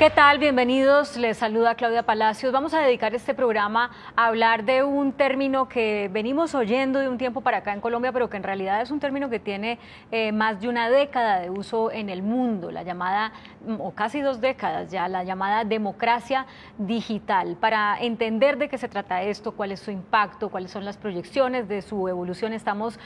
¿Qué tal? Bienvenidos, les saluda Claudia Palacios. Vamos a dedicar este programa a hablar de un término que venimos oyendo de un tiempo para acá en Colombia, pero que en realidad es un término que tiene más de una década de uso en el mundo, la llamada, o casi 2 décadas ya, la llamada democracia digital. Para entender de qué se trata esto, cuál es su impacto, cuáles son las proyecciones de su evolución, estamos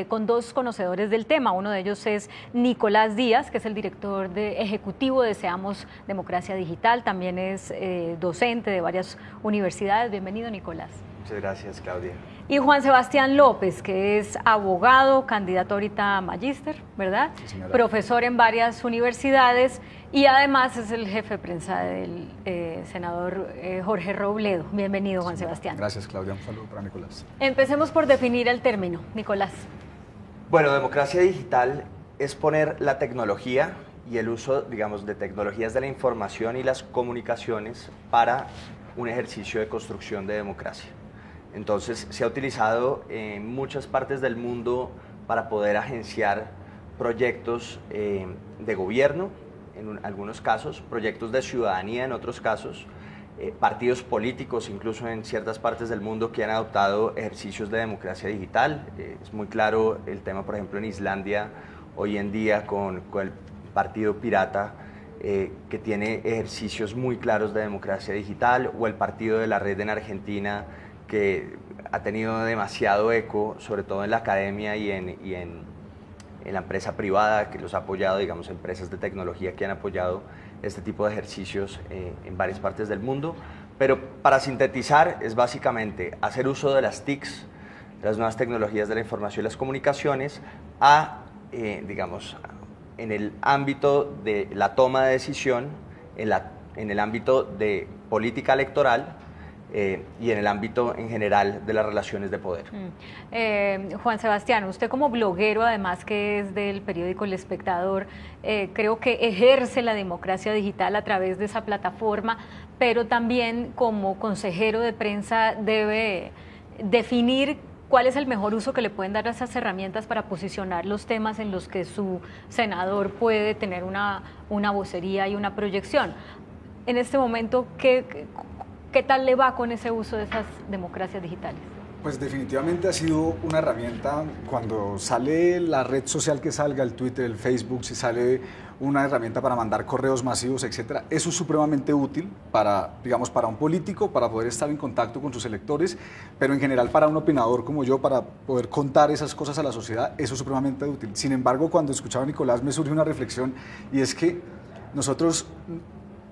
con 2 conocedores del tema. Uno de ellos es Nicolás Díaz, que es el director ejecutivo de Seamos Democracia Digital, también es docente de varias universidades. Bienvenido, Nicolás. Muchas gracias, Claudia. Y Juan Sebastián López, que es abogado, candidato ahorita a magíster, ¿verdad? Sí, señora. Profesor en varias universidades y además es el jefe de prensa del senador Jorge Robledo. Bienvenido, Juan Sebastián. Gracias, Claudia. Un saludo para Nicolás. Empecemos por definir el término, Nicolás. Bueno, democracia digital es poner la tecnología y el uso, digamos, de tecnologías de la información y las comunicaciones para un ejercicio de construcción de democracia. Entonces, se ha utilizado en muchas partes del mundo para poder agenciar proyectos de gobierno, en algunos casos, proyectos de ciudadanía en otros casos, partidos políticos, incluso en ciertas partes del mundo que han adoptado ejercicios de democracia digital. Es muy claro el tema, por ejemplo, en Islandia, hoy en día con el Partido Pirata, que tiene ejercicios muy claros de democracia digital, o el Partido de la Red en Argentina, que ha tenido demasiado eco, sobre todo en la academia y en la empresa privada, que los ha apoyado, digamos, empresas de tecnología que han apoyado este tipo de ejercicios en varias partes del mundo. Pero para sintetizar, es básicamente hacer uso de las TICs, las nuevas tecnologías de la información y las comunicaciones, digamos, en el ámbito de la toma de decisión, en el ámbito de política electoral y en el ámbito en general de las relaciones de poder. Juan Sebastián, usted como bloguero, además que es del periódico El Espectador, creo que ejerce la democracia digital a través de esa plataforma, pero también como consejero de prensa debe definir ¿cuál es el mejor uso que le pueden dar a esas herramientas para posicionar los temas en los que su senador puede tener una vocería y una proyección? En este momento, ¿qué tal le va con ese uso de esas democracias digitales? Pues definitivamente ha sido una herramienta. Cuando sale la red social que salga, el Twitter, el Facebook, si sale una herramienta para mandar correos masivos, etcétera, eso es supremamente útil para, digamos, para un político, para poder estar en contacto con sus electores, pero en general para un opinador como yo, para poder contar esas cosas a la sociedad, eso es supremamente útil. Sin embargo, cuando escuchaba a Nicolás me surge una reflexión, y es que nosotros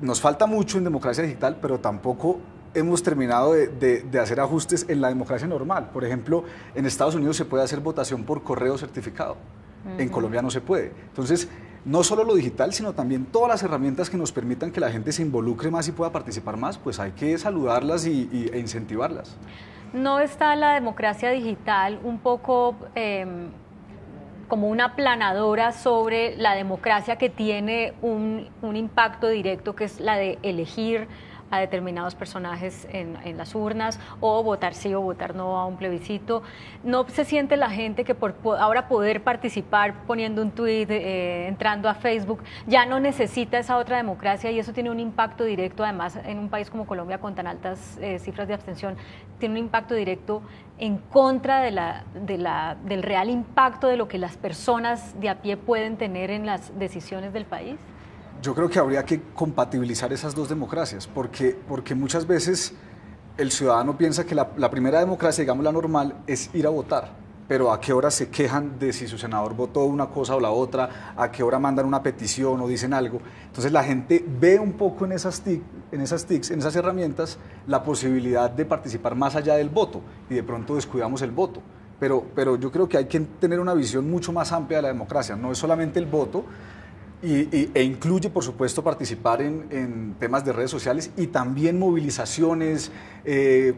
nos falta mucho en democracia digital, pero tampoco hemos terminado de hacer ajustes en la democracia normal. Por ejemplo, en Estados Unidos se puede hacer votación por correo certificado. En Colombia no se puede. Entonces, no solo lo digital, sino también todas las herramientas que nos permitan que la gente se involucre más y pueda participar más, pues hay que saludarlas e incentivarlas. ¿No está la democracia digital un poco como una aplanadora sobre la democracia que tiene un impacto directo, que es la de elegir a determinados personajes en las urnas, o votar sí o votar no a un plebiscito? ¿No se siente la gente que por ahora poder participar poniendo un tuit, entrando a Facebook, ya no necesita esa otra democracia, y eso tiene un impacto directo, además en un país como Colombia con tan altas cifras de abstención, tiene un impacto directo en contra del real impacto de lo que las personas de a pie pueden tener en las decisiones del país? Yo creo que habría que compatibilizar esas 2 democracias, porque muchas veces el ciudadano piensa que la primera democracia, digamos la normal, es ir a votar, pero ¿a qué hora se quejan de si su senador votó una cosa o la otra? ¿A qué hora mandan una petición o dicen algo? Entonces la gente ve un poco en esas TICs, en esas herramientas, la posibilidad de participar más allá del voto, y de pronto descuidamos el voto. Pero yo creo que hay que tener una visión mucho más amplia de la democracia, no es solamente el voto, e incluye, por supuesto, participar en temas de redes sociales y también movilizaciones.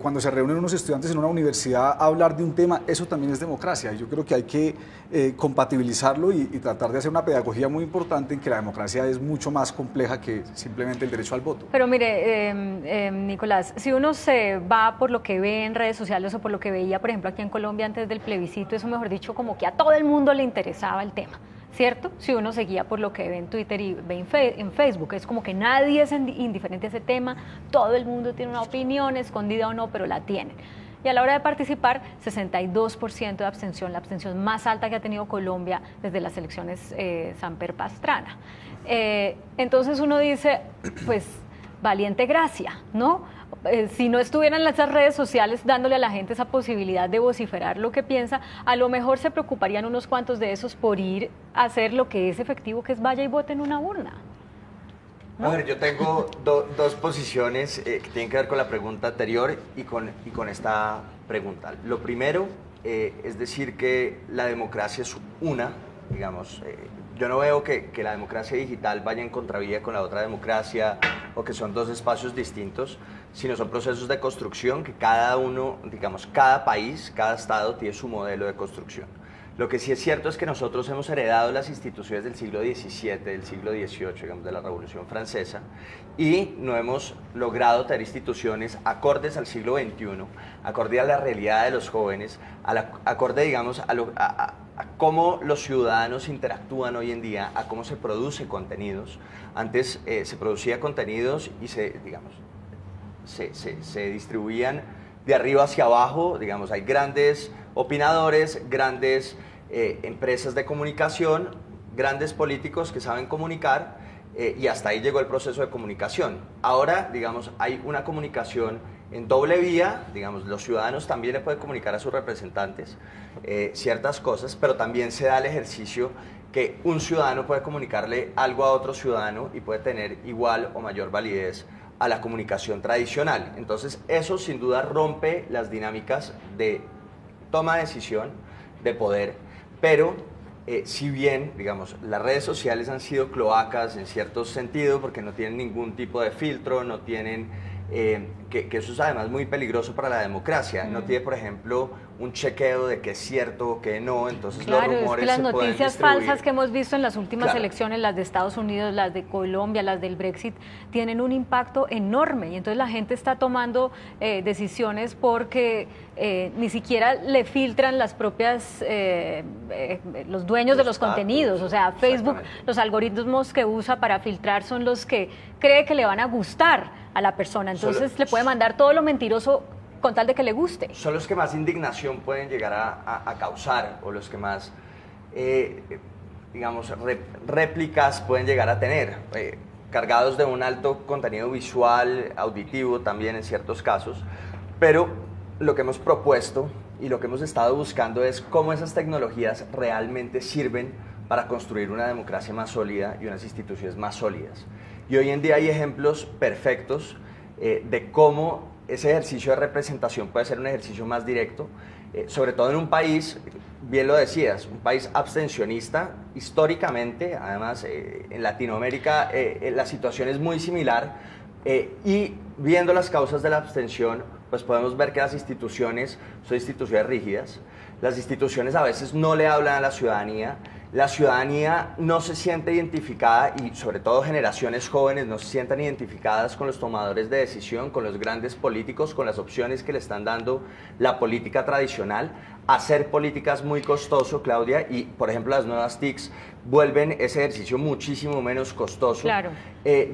Cuando se reúnen unos estudiantes en una universidad a hablar de un tema, eso también es democracia. Yo creo que hay que compatibilizarlo y tratar de hacer una pedagogía muy importante en que la democracia es mucho más compleja que simplemente el derecho al voto. Pero mire, Nicolás, si uno se va por lo que ve en redes sociales o por lo que veía, por ejemplo, aquí en Colombia antes del plebiscito, eso mejor dicho, como que a todo el mundo le interesaba el tema. ¿cierto? Si uno se guía por lo que ve en Twitter y ve en Facebook, es como que nadie es indiferente a ese tema, todo el mundo tiene una opinión, escondida o no, pero la tienen. Y a la hora de participar, 62% de abstención, la abstención más alta que ha tenido Colombia desde las elecciones Samper Pastrana. Entonces uno dice, pues, valiente gracia, ¿no? Si no estuvieran esas redes sociales dándole a la gente esa posibilidad de vociferar lo que piensa, a lo mejor se preocuparían unos cuantos de esos por ir a hacer lo que es efectivo, que es vaya y vote en una urna, ¿no? A ver, yo tengo dos posiciones que tienen que ver con la pregunta anterior y con esta pregunta. Lo primero es decir que la democracia es una, digamos, yo no veo que la democracia digital vaya en contravía con la otra democracia o que son dos espacios distintos, sino son procesos de construcción que cada uno, digamos, cada país, cada estado tiene su modelo de construcción. Lo que sí es cierto es que nosotros hemos heredado las instituciones del siglo XVII, del siglo XVIII, digamos, de la Revolución Francesa, y no hemos logrado tener instituciones acordes al siglo XXI, acorde a la realidad de los jóvenes, acorde, digamos, a cómo los ciudadanos interactúan hoy en día, a cómo se produce contenidos. Antes se producía contenidos y se distribuían de arriba hacia abajo, digamos, hay grandes opinadores, grandes empresas de comunicación, grandes políticos que saben comunicar y hasta ahí llegó el proceso de comunicación. Ahora, digamos, hay una comunicación en doble vía, digamos, los ciudadanos también le pueden comunicar a sus representantes ciertas cosas, pero también se da el ejercicio que un ciudadano puede comunicarle algo a otro ciudadano y puede tener igual o mayor validez a la comunicación tradicional. Entonces, eso sin duda rompe las dinámicas de toma de decisión, de poder, pero si bien, digamos, las redes sociales han sido cloacas en cierto sentido, porque no tienen ningún tipo de filtro, no tienen, que eso es además muy peligroso para la democracia, no tiene, por ejemplo, un chequeo de qué es cierto o qué no, entonces claro, los rumores es que las se pueden noticias distribuir. falsas que hemos visto en las últimas Claro. elecciones, las de Estados Unidos, las de Colombia, las del Brexit, tienen un impacto enorme y entonces la gente está tomando decisiones porque ni siquiera le filtran las propias, los dueños de los datos, contenidos, o sea, Facebook, los algoritmos que usa para filtrar son los que cree que le van a gustar a la persona, entonces le puede mandar todo lo mentiroso con tal de que le guste. Son los que más indignación pueden llegar a causar o los que más, digamos, réplicas pueden llegar a tener, cargados de un alto contenido visual, auditivo también en ciertos casos, pero lo que hemos propuesto y lo que hemos estado buscando es cómo esas tecnologías realmente sirven para construir una democracia más sólida y unas instituciones más sólidas. Y hoy en día hay ejemplos perfectos de cómo ese ejercicio de representación puede ser un ejercicio más directo, sobre todo en un país, bien lo decías, un país abstencionista, históricamente, además en Latinoamérica la situación es muy similar, y viendo las causas de la abstención, pues podemos ver que las instituciones son instituciones rígidas, las instituciones a veces no le hablan a la ciudadanía no se siente identificada y sobre todo generaciones jóvenes no se sientan identificadas con los tomadores de decisión, con los grandes políticos, con las opciones que le están dando la política tradicional. Hacer política es muy costoso, Claudia, y por ejemplo las nuevas TICs vuelven ese ejercicio muchísimo menos costoso. Claro.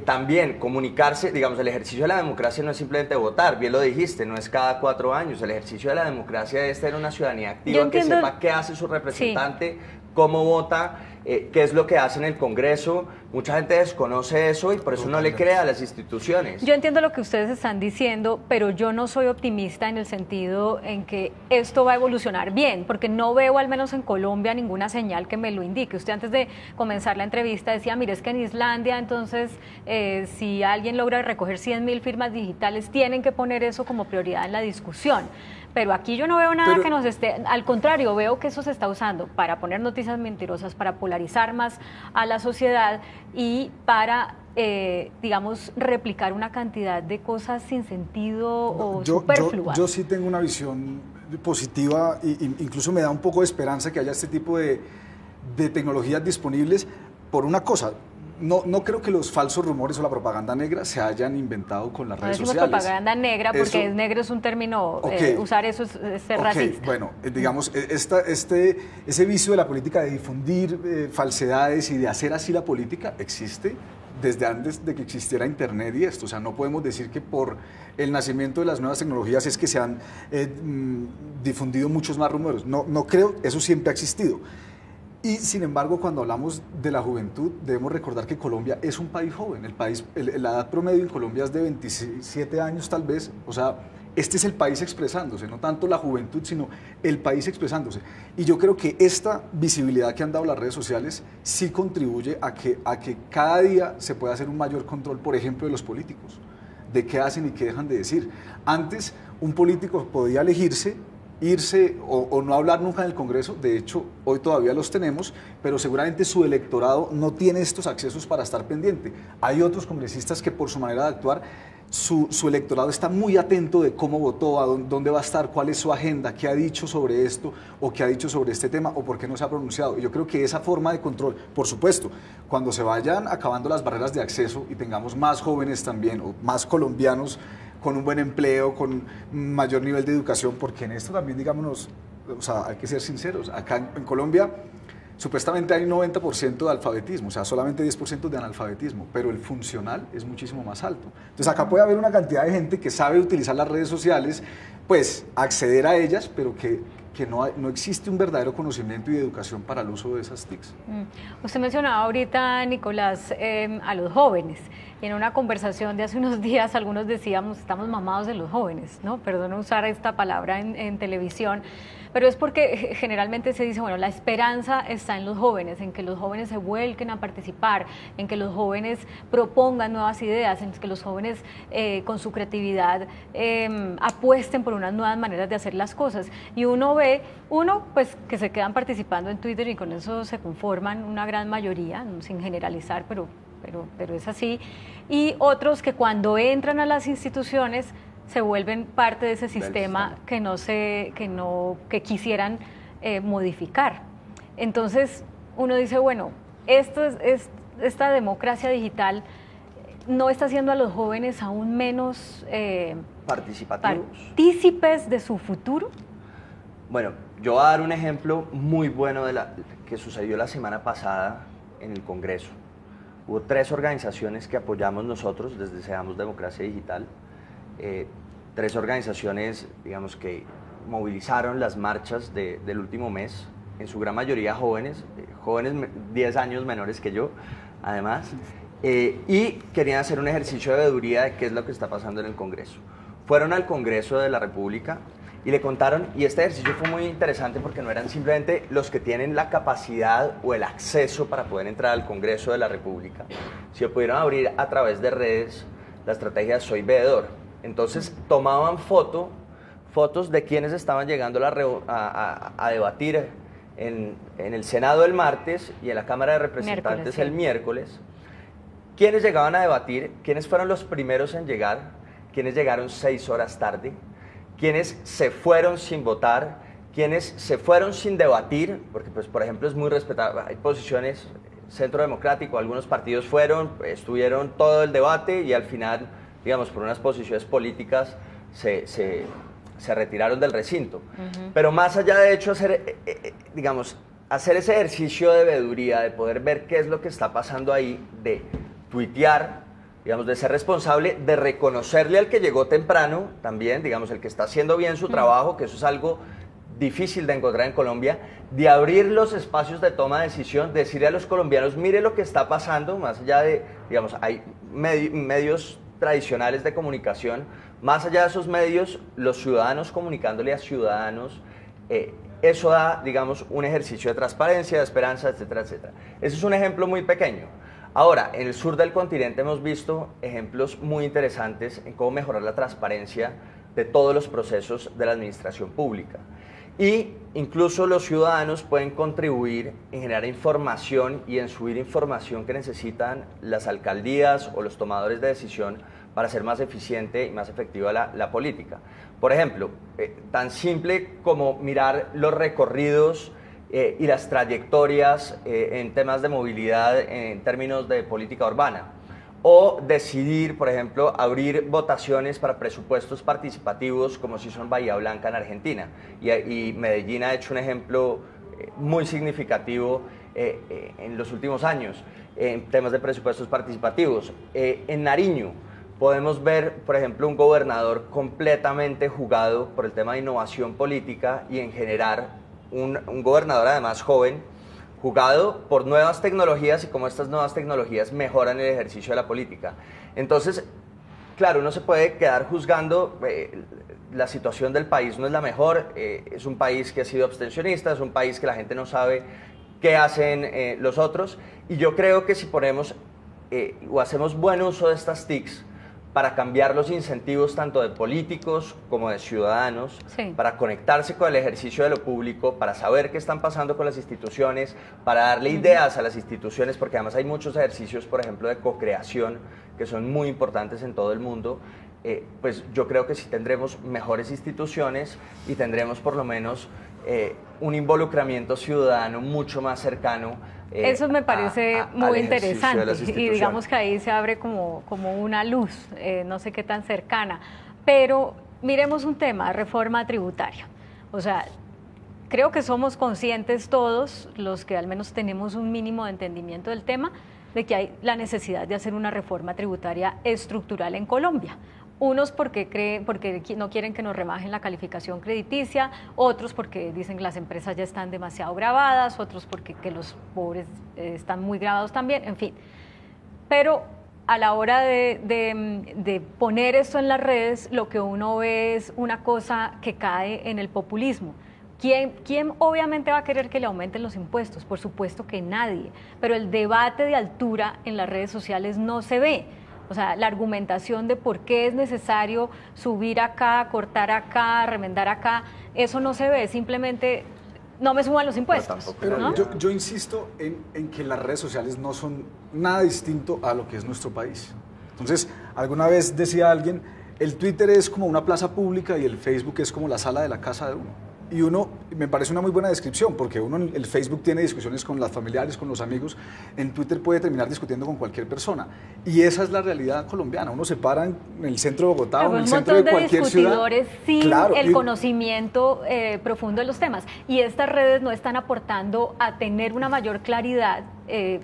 También comunicarse, digamos, el ejercicio de la democracia no es simplemente votar, bien lo dijiste, no es cada 4 años, el ejercicio de la democracia es tener una ciudadanía activa que sepa qué hace su representante, sí, cómo vota, qué es lo que hace en el Congreso. Mucha gente desconoce eso y por eso no le cree a las instituciones. Yo entiendo lo que ustedes están diciendo, pero yo no soy optimista en el sentido en que esto va a evolucionar bien, porque no veo, al menos en Colombia, ninguna señal que me lo indique. Usted antes de comenzar la entrevista decía, mire, es que en Islandia, entonces, si alguien logra recoger 100.000 firmas digitales, tienen que poner eso como prioridad en la discusión. Pero aquí yo no veo nada que nos esté, al contrario, veo que eso se está usando para poner noticias mentirosas, para polarizar más a la sociedad y para, digamos, replicar una cantidad de cosas sin sentido o superfluas. Yo sí tengo una visión positiva e incluso me da un poco de esperanza que haya este tipo de tecnologías disponibles por una cosa. no creo que los falsos rumores o la propaganda negra se hayan inventado con las redes sociales. Propaganda negra porque negro es un término, usar eso es ser racista. Bueno, digamos, ese vicio de la política de difundir falsedades y de hacer así la política existe desde antes de que existiera Internet y esto. O sea, no podemos decir que por el nacimiento de las nuevas tecnologías es que se han difundido muchos más rumores. No creo, eso siempre ha existido. Y sin embargo, cuando hablamos de la juventud, debemos recordar que Colombia es un país joven. La edad promedio en Colombia es de 27 años tal vez. O sea, este es el país expresándose, no tanto la juventud, sino el país expresándose. Y yo creo que esta visibilidad que han dado las redes sociales sí contribuye a que cada día se pueda hacer un mayor control, por ejemplo, de los políticos, de qué hacen y qué dejan de decir. Antes, un político podía elegirse, irse o no hablar nunca en el Congreso. De hecho, hoy todavía los tenemos, pero seguramente su electorado no tiene estos accesos para estar pendiente. Hay otros congresistas que por su manera de actuar, su electorado está muy atento de cómo votó, a dónde va a estar, cuál es su agenda, qué ha dicho sobre esto o qué ha dicho sobre este tema o por qué no se ha pronunciado. Y yo creo que esa forma de control, por supuesto, cuando se vayan acabando las barreras de acceso y tengamos más jóvenes también o más colombianos con un buen empleo, con mayor nivel de educación, porque en esto también, digámonos, o sea, hay que ser sinceros, acá en Colombia supuestamente hay un 90% de alfabetismo, o sea, solamente 10% de analfabetismo, pero el funcional es muchísimo más alto. Entonces acá puede haber una cantidad de gente que sabe utilizar las redes sociales, pues acceder a ellas, pero que no existe un verdadero conocimiento y educación para el uso de esas TICs. Usted mencionaba ahorita, Nicolás, a los jóvenes. Y en una conversación de hace unos días, algunos decíamos, estamos mamados de los jóvenes, ¿no? Perdón usar esta palabra en televisión, pero es porque generalmente se dice, bueno, la esperanza está en los jóvenes, en que los jóvenes se vuelquen a participar, en que los jóvenes propongan nuevas ideas, en que los jóvenes con su creatividad apuesten por unas nuevas maneras de hacer las cosas. Y uno ve, pues que se quedan participando en Twitter y con eso se conforman una gran mayoría, sin generalizar, pero es así, y otros que cuando entran a las instituciones se vuelven parte de ese sistema que quisieran modificar. Entonces uno dice, bueno, esta democracia digital no está haciendo a los jóvenes aún menos partícipes de su futuro. Bueno, yo voy a dar un ejemplo muy bueno de que sucedió la semana pasada en el Congreso. Hubo 3 organizaciones que apoyamos nosotros desde Seamos Democracia Digital. 3 organizaciones, digamos, que movilizaron las marchas del último mes, en su gran mayoría jóvenes 10 años menores que yo, además, y querían hacer un ejercicio de veeduría de qué es lo que está pasando en el Congreso. Fueron al Congreso de la República y le contaron, y este ejercicio fue muy interesante porque no eran simplemente los que tienen la capacidad o el acceso para poder entrar al Congreso de la República, sino pudieron abrir a través de redes la estrategia Soy Veedor. Entonces tomaban fotos de quienes estaban llegando a debatir en el Senado el martes y en la Cámara de Representantes el miércoles, quiénes llegaban a debatir, quiénes fueron los primeros en llegar, quiénes llegaron 6 horas tarde, quienes se fueron sin votar, quienes se fueron sin debatir, porque pues por ejemplo es muy respetable, hay posiciones, Centro Democrático, algunos partidos estuvieron todo el debate y al final, digamos, por unas posiciones políticas se retiraron del recinto. Pero más allá de hecho hacer ese ejercicio de veeduría, de poder ver qué es lo que está pasando ahí, de tuitear, digamos, de ser responsable, de reconocerle al que llegó temprano también, digamos, el que está haciendo bien su trabajo, que eso es algo difícil de encontrar en Colombia, de abrir los espacios de toma de decisión, decirle a los colombianos, mire lo que está pasando, más allá de, digamos, hay medios tradicionales de comunicación, más allá de esos medios, los ciudadanos comunicándole a ciudadanos, eso da, digamos, un ejercicio de transparencia, de esperanza, etcétera, etcétera. Ese es un ejemplo muy pequeño. Ahora, en el sur del continente hemos visto ejemplos muy interesantes en cómo mejorar la transparencia de todos los procesos de la administración pública. Y incluso los ciudadanos pueden contribuir en generar información y en subir información que necesitan las alcaldías o los tomadores de decisión para hacer más eficiente y más efectiva la política. Por ejemplo, tan simple como mirar los recorridos y las trayectorias en temas de movilidad en términos de política urbana. O decidir, por ejemplo, abrir votaciones para presupuestos participativos como se hizo en Bahía Blanca en Argentina. Y Medellín ha hecho un ejemplo muy significativo en los últimos años en temas de presupuestos participativos. En Nariño podemos ver, por ejemplo, un gobernador completamente jugado por el tema de innovación política y en generar un gobernador además joven, jugado por nuevas tecnologías y cómo estas nuevas tecnologías mejoran el ejercicio de la política. Entonces, claro, uno se puede quedar juzgando, la situación del país no es la mejor, es un país que ha sido abstencionista, es un país que la gente no sabe qué hacen los otros, y yo creo que si ponemos o hacemos buen uso de estas TICs para cambiar los incentivos tanto de políticos como de ciudadanos, sí, para conectarse con el ejercicio de lo público, para saber qué están pasando con las instituciones, para darle ideas a las instituciones, porque además hay muchos ejercicios, por ejemplo, de co-creación que son muy importantes en todo el mundo. Pues yo creo que sí tendremos mejores instituciones y tendremos por lo menos un involucramiento ciudadano mucho más cercano. Eso me parece muy interesante y digamos que ahí se abre como una luz, no sé qué tan cercana, pero miremos un tema, reforma tributaria. O sea, creo que somos conscientes todos, los que al menos tenemos un mínimo de entendimiento del tema, de que hay la necesidad de hacer una reforma tributaria estructural en Colombia. Unos porque no quieren que nos rebajen la calificación crediticia, otros porque dicen que las empresas ya están demasiado gravadas, otros porque que los pobres están muy gravados también, en fin. Pero a la hora de poner esto en las redes, lo que uno ve es una cosa que cae en el populismo. ¿Quién obviamente va a querer que le aumenten los impuestos? Por supuesto que nadie, pero el debate de altura en las redes sociales no se ve. O sea, la argumentación de por qué es necesario subir acá, cortar acá, remendar acá, eso no se ve, simplemente no me suban los impuestos. Pero ¿no? yo insisto en que las redes sociales no son nada distinto a lo que es nuestro país. Entonces, alguna vez decía alguien, el Twitter es como una plaza pública y el Facebook es como la sala de la casa de uno. Y me parece una muy buena descripción, porque uno en el Facebook tiene discusiones con las familiares, con los amigos, en Twitter puede terminar discutiendo con cualquier persona. Y esa es la realidad colombiana. Uno se para en el centro de Bogotá o en el centro de cualquier ciudad. Un montón de discutidores sin el conocimiento profundo de los temas. Y estas redes no están aportando a tener una mayor claridad,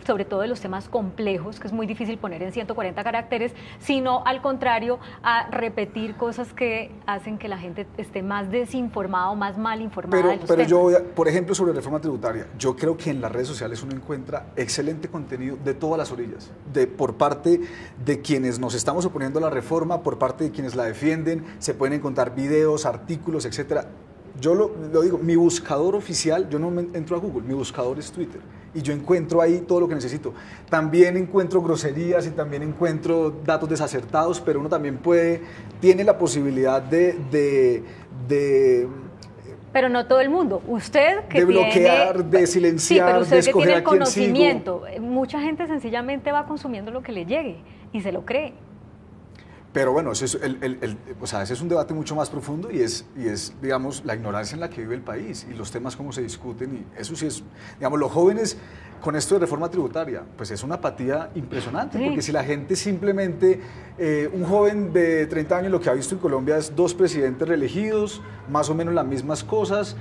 sobre todo de los temas complejos, que es muy difícil poner en 140 caracteres, sino al contrario, a repetir cosas que hacen que la gente esté más desinformada o más mal informada de los temas. Yo por ejemplo, sobre reforma tributaria, yo creo que en las redes sociales uno encuentra excelente contenido de todas las orillas, por parte de quienes nos estamos oponiendo a la reforma, por parte de quienes la defienden, se pueden encontrar videos, artículos, etcétera. Yo lo digo, mi buscador oficial, yo no entro a Google, mi buscador es Twitter. Y yo encuentro ahí todo lo que necesito. También encuentro groserías y también encuentro datos desacertados, pero uno también tiene la posibilidad pero no todo el mundo. Usted que de bloquear, de silenciar, sí, pero usted de escoger que tiene el a quién sigo. conocimiento. Mucha gente sencillamente va consumiendo lo que le llegue y se lo cree. Pero bueno, ese es un debate mucho más profundo y es, digamos, la ignorancia en la que vive el país y los temas cómo se discuten. Y eso sí es, digamos, los jóvenes con esto de reforma tributaria, pues es una apatía impresionante, sí. Porque si la gente simplemente, un joven de 30 años lo que ha visto en Colombia es 2 presidentes reelegidos, más o menos las mismas cosas,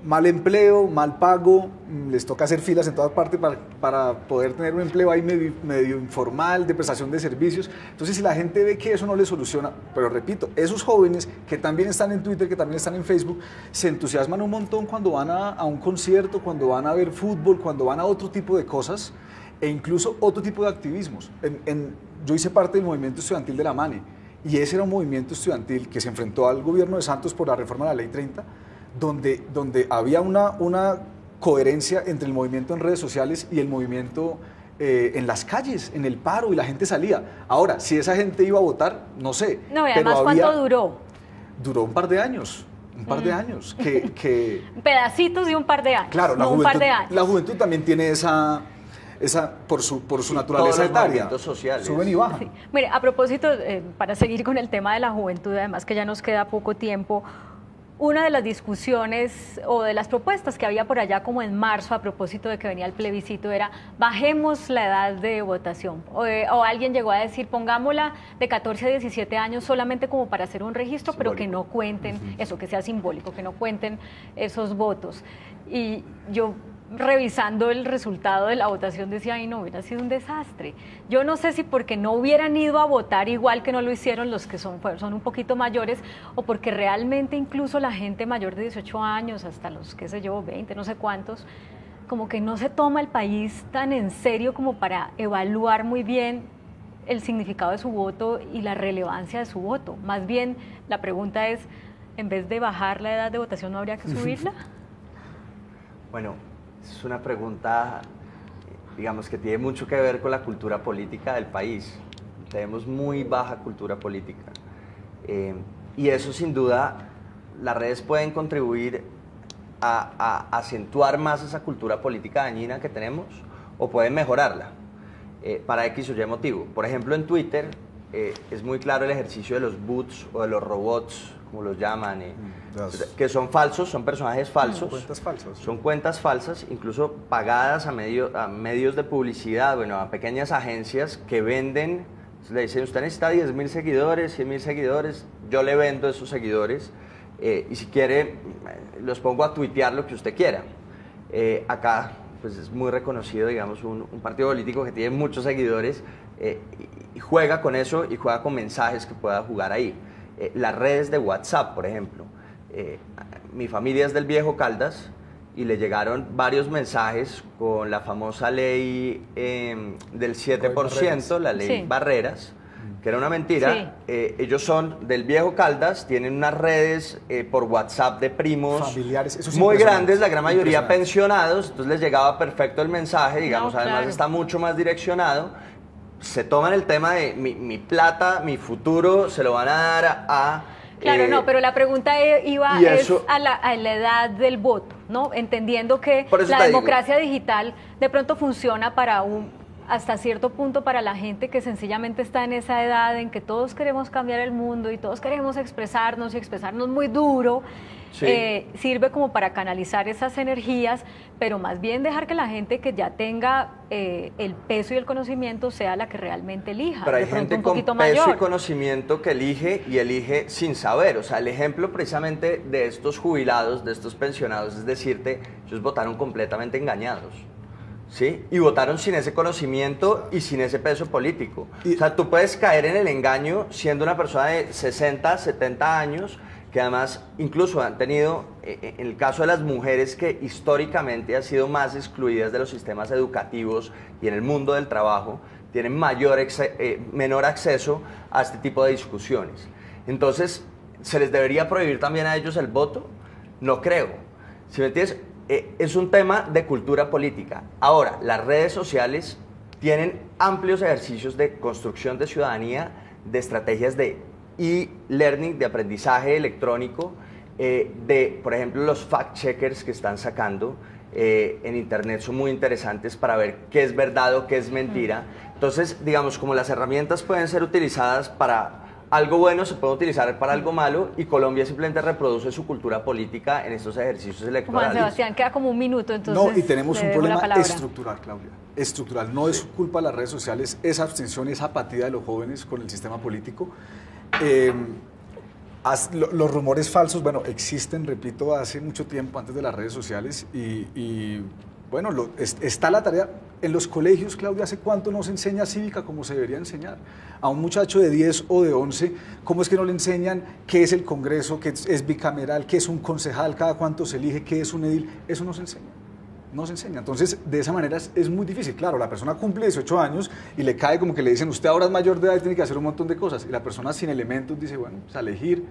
mal empleo, mal pago, les toca hacer filas en todas partes para poder tener un empleo ahí medio informal, de prestación de servicios. Entonces, si la gente ve que eso no le soluciona, pero repito, esos jóvenes que también están en Twitter, que también están en Facebook, se entusiasman un montón cuando van a un concierto, cuando van a ver fútbol, cuando van a otro tipo de cosas e incluso otro tipo de activismos. Yo hice parte del movimiento estudiantil de la MANE y ese era un movimiento estudiantil que se enfrentó al gobierno de Santos por la reforma de la Ley 30, donde había una coherencia entre el movimiento en redes sociales y el movimiento en las calles, en el paro, y la gente salía. Ahora, si esa gente iba a votar, no sé. No, y además, ¿cuánto duró? Duró un par de años. Que pedacitos de un par de años. Claro, un par de años. La juventud también tiene esa por su naturaleza etaria, suben y bajan. Sí. Mire, a propósito, para seguir con el tema de la juventud, además que ya nos queda poco tiempo, una de las discusiones o de las propuestas que había por allá como en marzo a propósito de que venía el plebiscito era bajemos la edad de votación o alguien llegó a decir pongámosla de 14 a 17 años solamente como para hacer un registro, simbólico. Pero que no cuenten, eso, que sea simbólico, que no cuenten esos votos. Y yo revisando el resultado de la votación decía, ay no, hubiera sido un desastre. Yo no sé si porque no hubieran ido a votar igual que no lo hicieron los que son un poquito mayores, o porque realmente incluso la gente mayor de 18 años, hasta los, qué sé yo, 20, no sé cuántos, como que no se toma el país tan en serio como para evaluar muy bien el significado de su voto y la relevancia de su voto. Más bien, la pregunta es, en vez de bajar la edad de votación, ¿no habría que subirla? Bueno, es una pregunta, digamos, que tiene mucho que ver con la cultura política del país. Tenemos muy baja cultura política. Y eso, sin duda, las redes pueden contribuir a acentuar más esa cultura política dañina que tenemos, o pueden mejorarla para X o Y motivo. Por ejemplo, en Twitter es muy claro el ejercicio de los bots o de los robots, como los llaman, que son falsos, son personajes falsos. Cuentas falsas. Son cuentas falsas, incluso pagadas a medios de publicidad, bueno, a pequeñas agencias que venden. Le dicen, usted necesita 10.000 seguidores, 100.000 seguidores, yo le vendo esos seguidores y si quiere los pongo a tuitear lo que usted quiera. Acá pues es muy reconocido, digamos, un partido político que tiene muchos seguidores y juega con eso y juega con mensajes que pueda jugar ahí. Las redes de WhatsApp, por ejemplo. Mi familia es del Viejo Caldas y le llegaron varios mensajes con la famosa ley del 7%, la ley Sí. Barreras, que era una mentira. Sí. Ellos son del Viejo Caldas, tienen unas redes por WhatsApp de primos familiares, eso es muy impresionante. grandes, la gran mayoría pensionados, entonces les llegaba perfecto el mensaje, digamos, No, además claro. está mucho más direccionado. Se toman el tema de mi plata, mi futuro, se lo van a dar a... Claro, no, pero la pregunta iba y es eso- a la edad del voto, ¿no? Entendiendo que Por eso la te digo. democracia digital de pronto funciona para hasta cierto punto para la gente que sencillamente está en esa edad en que todos queremos cambiar el mundo y todos queremos expresarnos y expresarnos muy duro. Sí. Sirve como para canalizar esas energías, pero más bien dejar que la gente que ya tenga el peso y el conocimiento sea la que realmente elija. Pero hay de pronto gente un con poquito peso mayor. y conocimiento que elige y elige sin saber. O sea, el ejemplo precisamente de estos jubilados, de estos pensionados, es decirte, ellos votaron completamente engañados. ¿Sí? Y votaron sin ese conocimiento y sin ese peso político. O sea, tú puedes caer en el engaño siendo una persona de 60, 70 años, que además incluso han tenido, en el caso de las mujeres que históricamente han sido más excluidas de los sistemas educativos y en el mundo del trabajo, tienen menor acceso a este tipo de discusiones. Entonces, ¿se les debería prohibir también a ellos el voto? No creo. ¿Sí me entiendes? Es un tema de cultura política. Ahora, las redes sociales tienen amplios ejercicios de construcción de ciudadanía, de estrategias de e-learning, de aprendizaje electrónico, por ejemplo, los fact-checkers que están sacando en internet son muy interesantes para ver qué es verdad o qué es mentira. Entonces, digamos, como las herramientas pueden ser utilizadas para algo bueno, se puede utilizar para algo malo, y Colombia simplemente reproduce su cultura política en estos ejercicios Juan electorales. Sebastián, queda como un minuto, entonces No, y tenemos le un dejo la problema palabra. estructural, Claudia. Estructural. No es culpa de las redes sociales, esa abstención, esa apatía de los jóvenes con el sistema político. Los rumores falsos, bueno, existen, repito, hace mucho tiempo antes de las redes sociales y bueno, está la tarea. En los colegios, Claudia, ¿hace cuánto no se enseña cívica como se debería enseñar? A un muchacho de 10 o de 11, ¿cómo es que no le enseñan qué es el Congreso, qué es bicameral, qué es un concejal, cada cuánto se elige, qué es un edil? Eso no se enseña. No se enseña. Entonces, de esa manera es muy difícil. Claro, la persona cumple 18 años y le cae como que le dicen, usted ahora es mayor de edad y tiene que hacer un montón de cosas. Y la persona sin elementos dice, bueno, pues a elegir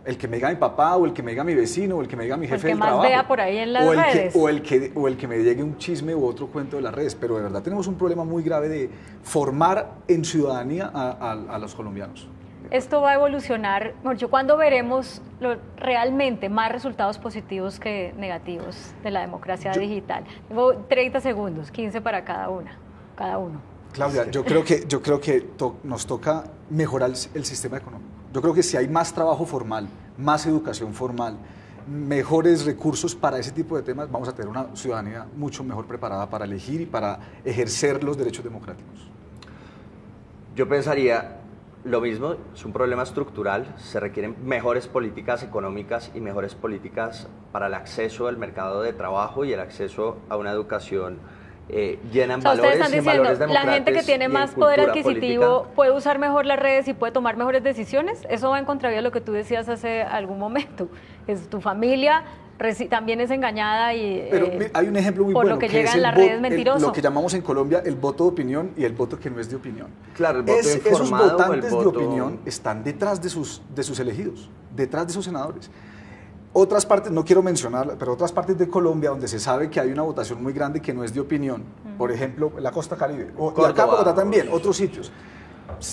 el que me diga mi papá, o el que me diga mi vecino, o el que me diga mi jefe del trabajo. El que más vea por ahí en las redes. O el que me llegue un chisme u otro cuento de las redes. Pero de verdad tenemos un problema muy grave de formar en ciudadanía a los colombianos. Esto va a evolucionar. ¿Cuándo veremos realmente más resultados positivos que negativos de la democracia digital? Tengo 30 segundos, 15 para cada uno. Claudia, yo creo que nos toca mejorar el sistema económico. Yo creo que si hay más trabajo formal, más educación formal, mejores recursos para ese tipo de temas, vamos a tener una ciudadanía mucho mejor preparada para elegir y para ejercer los derechos democráticos. Yo pensaría lo mismo, es un problema estructural, se requieren mejores políticas económicas y mejores políticas para el acceso al mercado de trabajo y el acceso a una educación llena en valores ustedes están y en valores diciendo, la gente que democráticos tiene y en más poder cultura adquisitivo política. puede usar mejor las redes y puede tomar mejores decisiones. Eso va en contravía de lo que tú decías hace algún momento. Es tu familia también es engañada y Pero hay un ejemplo muy por bueno lo que que llega es en el las redes mentiroso. lo que llamamos en Colombia el voto de opinión y el voto que no es de opinión. Claro, el voto Esos informado o el votantes voto... de opinión están detrás de sus elegidos, detrás de sus senadores. Otras partes, no quiero mencionar, pero otras partes de Colombia donde se sabe que hay una votación muy grande que no es de opinión, por ejemplo, la costa Caribe, y acá en Bogotá también, otros sitios.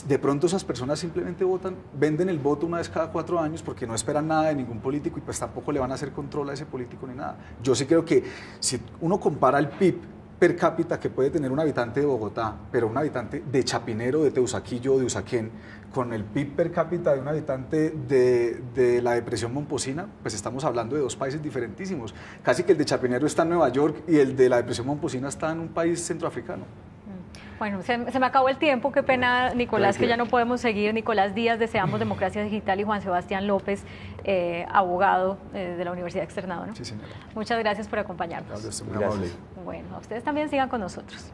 De pronto esas personas simplemente votan, venden el voto una vez cada 4 años porque no esperan nada de ningún político y pues tampoco le van a hacer control a ese político ni nada. Yo sí creo que si uno compara el PIB per cápita que puede tener un habitante de Bogotá, pero un habitante de Chapinero, de Teusaquillo o de Usaquén, con el PIB per cápita de un habitante de la depresión momposina, pues estamos hablando de 2 países diferentísimos. Casi que el de Chapinero está en Nueva York y el de la depresión momposina está en un país centroafricano. Bueno, se me acabó el tiempo, qué pena, Nicolás, que ya no podemos seguir. Nicolás Díaz, deseamos Democracia Digital, y Juan Sebastián López, abogado de la Universidad Externado, ¿no? Sí, señora. Muchas gracias por acompañarnos. Muy amable. Bueno, a ustedes también sigan con nosotros.